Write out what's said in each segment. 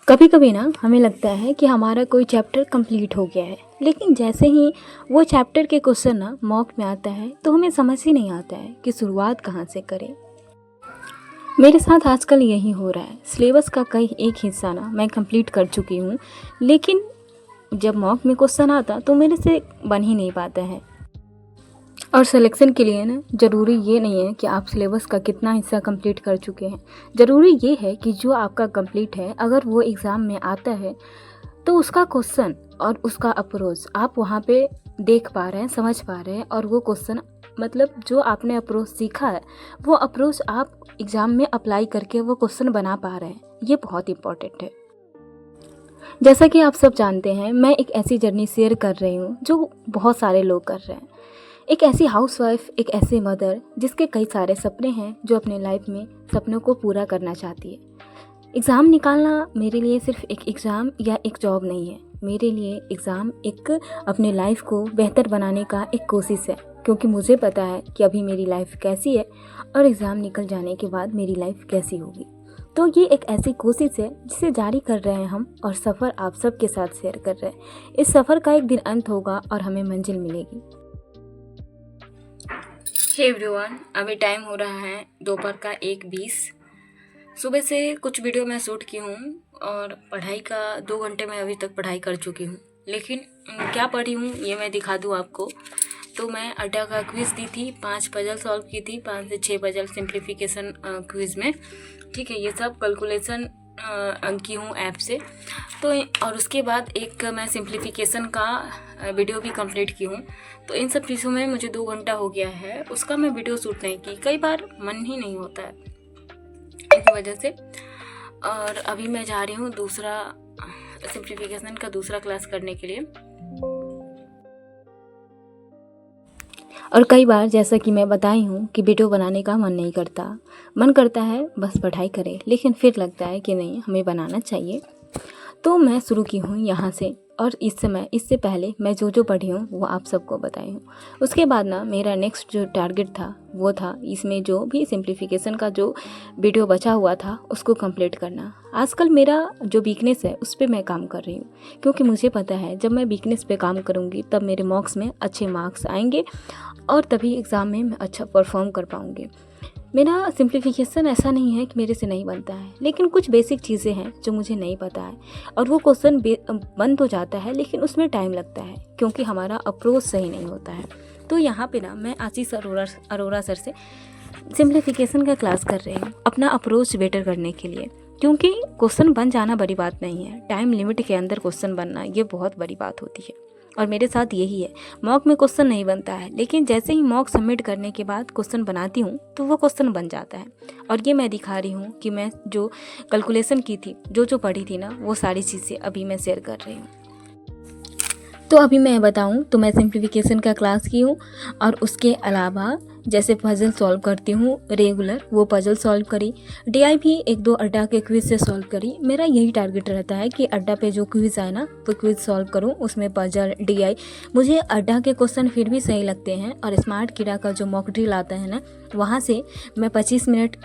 कभी कभी ना हमें लगता है कि हमारा कोई चैप्टर कंप्लीट हो गया है, लेकिन जैसे ही वो चैप्टर के क्वेश्चन ना मॉक में आता है तो हमें समझ ही नहीं आता है कि शुरुआत कहाँ से करें। मेरे साथ आजकल यही हो रहा है। सिलेबस का कई एक हिस्सा ना मैं कंप्लीट कर चुकी हूँ, लेकिन जब मॉक में क्वेश्चन आता तो मेरे से बन ही नहीं पाता है। और सिलेक्शन के लिए ना ज़रूरी ये नहीं है कि आप सिलेबस का कितना हिस्सा कंप्लीट कर चुके हैं। ज़रूरी ये है कि जो आपका कंप्लीट है, अगर वो एग्ज़ाम में आता है तो उसका क्वेश्चन और उसका अप्रोच आप वहाँ पे देख पा रहे हैं, समझ पा रहे हैं, और वो क्वेश्चन मतलब जो आपने अप्रोच सीखा है वो अप्रोच आप एग्ज़ाम में अप्लाई करके वो क्वेश्चन बना पा रहे हैं। ये बहुत इंपॉर्टेंट है। जैसा कि आप सब जानते हैं, मैं एक ऐसी जर्नी शेयर कर रही हूँ जो बहुत सारे लोग कर रहे हैं। एक ऐसी हाउसवाइफ, एक ऐसी मदर जिसके कई सारे सपने हैं, जो अपने लाइफ में सपनों को पूरा करना चाहती है। एग्ज़ाम निकालना मेरे लिए सिर्फ एक एग्ज़ाम या एक जॉब नहीं है। मेरे लिए एग्ज़ाम एक अपने लाइफ को बेहतर बनाने का एक कोशिश है, क्योंकि मुझे पता है कि अभी मेरी लाइफ कैसी है और एग्ज़ाम निकल जाने के बाद मेरी लाइफ कैसी होगी। तो ये एक ऐसी कोशिश है जिसे जारी कर रहे हैं हम, और सफ़र आप सबके साथ शेयर कर रहे हैं। इस सफ़र का एक दिन अंत होगा और हमें मंजिल मिलेगी। हे एवरीवन, अभी टाइम हो रहा है दोपहर का 1:20। सुबह से कुछ वीडियो मैं शूट की हूँ और पढ़ाई का 2 घंटे मैं अभी तक पढ़ाई कर चुकी हूँ। लेकिन क्या पढ़ी हूँ ये मैं दिखा दूँ आपको। तो मैं अड्डा का क्विज़ दी थी, 5 पजल सॉल्व की थी, 5 से 6 पजल सिंप्लीफिकेशन क्विज़ में। ठीक है, ये सब कैलकुलेशन की हूँ ऐप से। तो और उसके बाद एक मैं सिंप्लीफिकेशन का वीडियो भी कंप्लीट की हूँ। तो इन सब चीज़ों में मुझे 2 घंटा हो गया है, उसका मैं वीडियो शूट नहीं की। कई बार मन ही नहीं होता है इस वजह से। और अभी मैं जा रही हूँ दूसरा सिंप्लीफिकेशन का दूसरा क्लास करने के लिए। और कई बार जैसा कि मैं बताई हूँ कि वीडियो बनाने का मन करता है बस पढ़ाई करें, लेकिन फिर लगता है कि नहीं, हमें बनाना चाहिए। तो मैं शुरू की हूँ यहाँ से, और इससे पहले मैं जो पढ़ी हूँ वो आप सबको बताई हूँ। उसके बाद ना मेरा नेक्स्ट जो टारगेट था वो था इसमें जो भी सिंप्लीफिकेशन का जो वीडियो बचा हुआ था उसको कंप्लीट करना। आजकल मेरा जो वीकनेस है उस पर मैं काम कर रही हूँ, क्योंकि मुझे पता है जब मैं वीकनेस पे काम करूँगी तब मेरे मॉक्स में अच्छे मार्क्स आएंगे और तभी एग्ज़ाम में मैं अच्छा परफॉर्म कर पाऊँगी। मेरा सिंप्लीफिकेशन ऐसा नहीं है कि मेरे से नहीं बनता है, लेकिन कुछ बेसिक चीज़ें हैं जो मुझे नहीं पता है, और वो क्वेश्चन बन तो जाता है लेकिन उसमें टाइम लगता है क्योंकि हमारा अप्रोच सही नहीं होता है। तो यहाँ पे ना मैं आशीष अरोरा सर से सिंप्लीफिकेशन का क्लास कर रही हूँ अपना अप्रोच बेटर करने के लिए, क्योंकि क्वेश्चन बन जाना बड़ी बात नहीं है, टाइम लिमिट के अंदर क्वेश्चन बनना ये बहुत बड़ी बात होती है। और मेरे साथ यही है, मॉक में क्वेश्चन नहीं बनता है, लेकिन जैसे ही मॉक सबमिट करने के बाद क्वेश्चन बनाती हूँ तो वो क्वेश्चन बन जाता है। और ये मैं दिखा रही हूँ कि मैं जो कैलकुलेशन की थी, जो पढ़ी थी ना, वो सारी चीज़ें अभी मैं शेयर कर रही हूँ। तो अभी मैं बताऊं तो मैं सिंप्लीफिकेशन का क्लास की हूँ, और उसके अलावा जैसे पजल सॉल्व करती हूँ रेगुलर, वो पजल सॉल्व करी। डीआई भी 1-2 अड्डा के क्विज से सॉल्व करी। मेरा यही टारगेट रहता है कि अड्डा पे जो क्विज़ आए ना वो क्विज़ सॉल्व करूँ, उसमें पजल डीआई। मुझे अड्डा के क्वेश्चन फिर भी सही लगते हैं, और स्मार्ट किडा का जो मॉक ड्रिल आता है ना, वहाँ से मैं 25 मिनट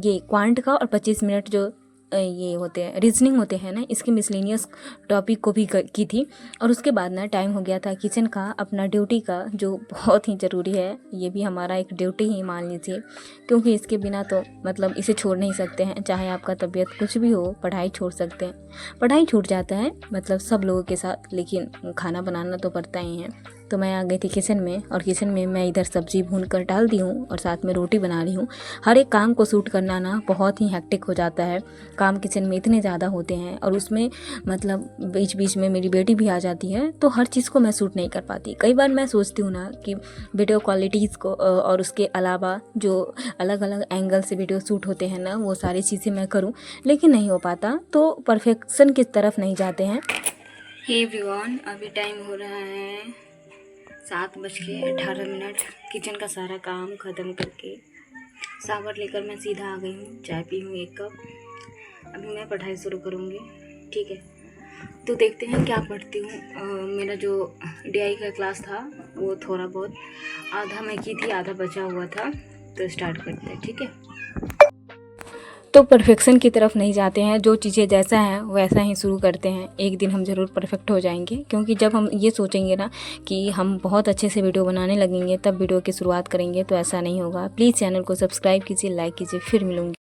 ये क्वांट का और 25 मिनट जो ये होते हैं रीजनिंग होते हैं ना, इसके मिसलेनियस टॉपिक को भी की थी। और उसके बाद ना टाइम हो गया था किचन का, अपना ड्यूटी का, जो बहुत ही ज़रूरी है। ये भी हमारा एक ड्यूटी ही मान लीजिए, क्योंकि इसके बिना तो मतलब इसे छोड़ नहीं सकते हैं। चाहे आपका तबीयत कुछ भी हो, पढ़ाई छोड़ सकते हैं। पढ़ाई छूट जाता है मतलब सब लोगों के साथ, लेकिन खाना बनाना तो पड़ता ही है। तो मैं आ गई थी किचन में, और किचन में मैं इधर सब्जी भून कर डाल दी हूँ और साथ में रोटी बना रही हूँ। हर एक काम को सूट करना ना बहुत ही हेक्टिक हो जाता है। काम किचन में इतने ज़्यादा होते हैं, और उसमें मतलब बीच बीच में मेरी बेटी भी आ जाती है, तो हर चीज़ को मैं सूट नहीं कर पाती। कई बार मैं सोचती हूँ ना कि वीडियो क्वालिटीज़ को और उसके अलावा जो अलग अलग एंगल से वीडियो शूट होते हैं ना, वो सारी चीज़ें मैं करूँ, लेकिन नहीं हो पाता, तो परफेक्शन की तरफ नहीं जाते हैं। हे एवरीवन, अभी टाइम हो रहा है 7:18। किचन का सारा काम ख़त्म करके शावर लेकर मैं सीधा आ गई हूँ। चाय पी हूँ 1 कप। अभी मैं पढ़ाई शुरू करूँगी। ठीक है, तो देखते हैं क्या पढ़ती हूँ। मेरा जो डीआई का क्लास था वो थोड़ा बहुत आधा मैं की थी, आधा बचा हुआ था, तो स्टार्ट करते हैं। ठीक है, तो परफेक्शन की तरफ नहीं जाते हैं, जो चीज़ें जैसा है वैसा ही शुरू करते हैं। एक दिन हम ज़रूर परफेक्ट हो जाएंगे, क्योंकि जब हम ये सोचेंगे ना कि हम बहुत अच्छे से वीडियो बनाने लगेंगे तब वीडियो की शुरुआत करेंगे, तो ऐसा नहीं होगा। प्लीज़ चैनल को सब्सक्राइब कीजिए, लाइक कीजिए। फिर मिलूँगी।